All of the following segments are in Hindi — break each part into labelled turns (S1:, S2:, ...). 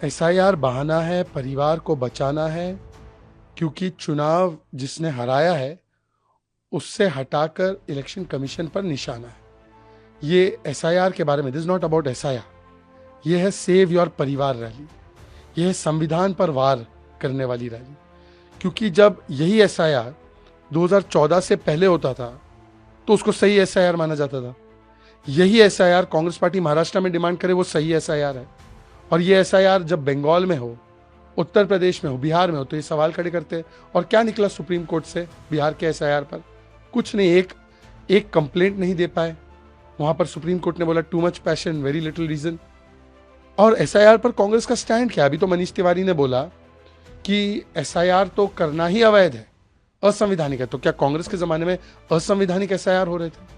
S1: एसआईआर बहाना है, परिवार को बचाना है, क्योंकि चुनाव जिसने हराया है उससे हटाकर इलेक्शन कमीशन पर निशाना है। ये एसआईआर के बारे में, दिस नॉट अबाउट एसआईआर, ये है सेव योर परिवार रैली, ये है संविधान पर वार करने वाली रैली। क्योंकि जब यही एसआईआर 2014 से पहले होता था तो उसको सही एसआईआर माना जाता था। यही एसआईआर कांग्रेस पार्टी महाराष्ट्र में डिमांड करे वो सही एसआईआर है, और ये एसआईआर जब बंगाल में हो, उत्तर प्रदेश में हो, बिहार में हो, तो ये सवाल खड़े करते हैं। और क्या निकला सुप्रीम कोर्ट से बिहार के एसआईआर पर? कुछ नहीं, एक कंप्लेंट नहीं दे पाए। वहां पर सुप्रीम कोर्ट ने बोला too much passion, very little reason. और एसआईआर पर कांग्रेस का स्टैंड क्या? अभी तो मनीष तिवारी ने बोला कि एसआईआर तो करना ही अवैध है, असंवैधानिक है। तो क्या कांग्रेस के जमाने में असंवैधानिक एसआईआर हो रहे थे?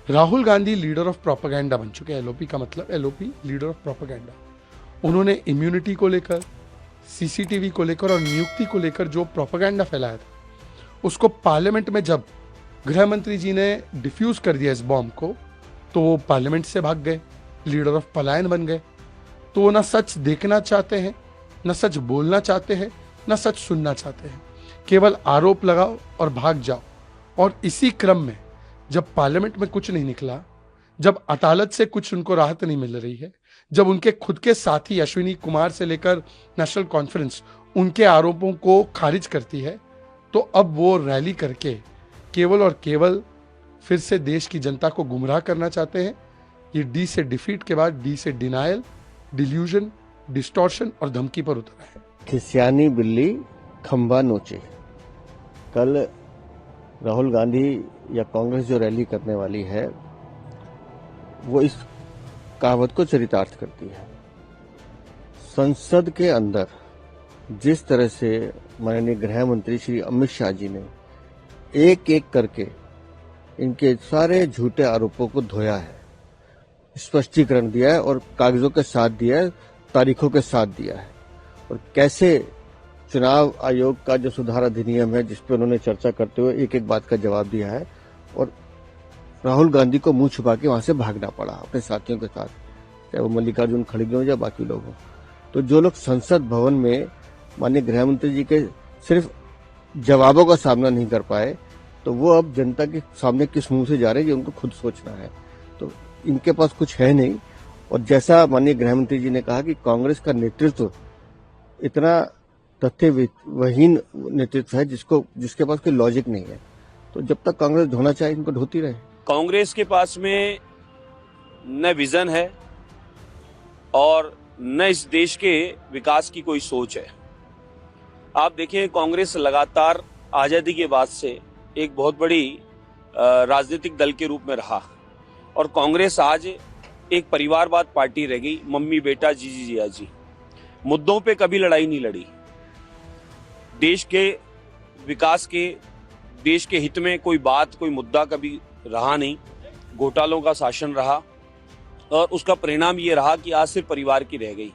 S1: Rahul Gandhi leader of propaganda बन चुके हैं। एलओपी का मतलब, एलओपी लीडर ऑफ प्रोपेगेंडा। उन्होंने इम्यूनिटी को लेकर, सीसीटीवी को लेकर और नियुक्ति को लेकर जो प्रोपेगेंडा फैलाया था, उसको पार्लियामेंट में जब गृह मंत्री जी ने डिफ्यूज कर दिया इस बॉम्ब को, तो वो पार्लियामेंट से भाग गए, लीडर ऑफ पलायन बन गए। तो वो ना सच देखना चाहते हैं, ना सच बोलना चाहते हैं, ना सच सुनना चाहते हैं। केवल आरोप लगाओ और भाग जाओ। और इसी क्रम में जब पार्लियामेंट में कुछ नहीं निकला, जब अदालत से कुछ उनको राहत नहीं मिल रही है, जब उनके खुद के साथी अश्विनी कुमार से लेकर नेशनल कॉन्फ्रेंस उनके आरोपों को खारिज करती है, तो अब वो रैली करके केवल और केवल फिर से देश की जनता को गुमराह करना चाहते हैं। ये डी से डिफीट के बाद डी से डिनायल, डिल्यूजन, डिस्टॉर्शन और धमकी पर उतरा है।
S2: खिसियानी बिल्ली खंबा नोचे। कल राहुल गांधी या कांग्रेस जो रैली करने वाली है वो इस कहावत को चरितार्थ करती है। संसद के अंदर जिस तरह से माननीय गृह मंत्री श्री अमित शाह जी ने एक एक करके इनके सारे झूठे आरोपों को धोया है, स्पष्टीकरण दिया है और कागजों के साथ दिया है, तारीखों के साथ दिया है, और कैसे चुनाव आयोग का जो सुधार अधिनियम है जिस पर उन्होंने चर्चा करते हुए एक एक बात का जवाब दिया है, और राहुल गांधी को मुंह छुपा के वहां से भागना पड़ा अपने साथियों के साथ, चाहे वो मल्लिकार्जुन खड़गे हो या बाकी लोग हो। तो जो लोग संसद भवन में माननीय गृह मंत्री जी के सिर्फ जवाबों का सामना नहीं कर पाए, तो वो अब जनता के सामने किस मुंह से जा रहे हैं ये उनको खुद सोचना है। तो इनके पास कुछ है नहीं। और जैसा माननीय गृह मंत्री जी ने कहा कि कांग्रेस का नेतृत्व इतना तथ्यहीन नेतृत्व है जिसके पास कोई लॉजिक नहीं है। तो जब तक कांग्रेस ढोना चाहे इनको ढोती रहे।
S3: कांग्रेस के पास में न विजन है और न इस देश के विकास की कोई सोच है। आप देखें, कांग्रेस लगातार आजादी के बाद से एक बहुत बड़ी राजनीतिक दल के रूप में रहा, और कांग्रेस आज एक परिवारवाद पार्टी रह गई। मम्मी बेटा, जीजी जिया जी, मुद्दों पे कभी लड़ाई नहीं लड़ी। देश के विकास के, देश के हित में कोई बात, कोई मुद्दा कभी रहा नहीं। घोटालों का शासन रहा, और उसका परिणाम ये रहा कि आज सिर्फ परिवार की रह गई।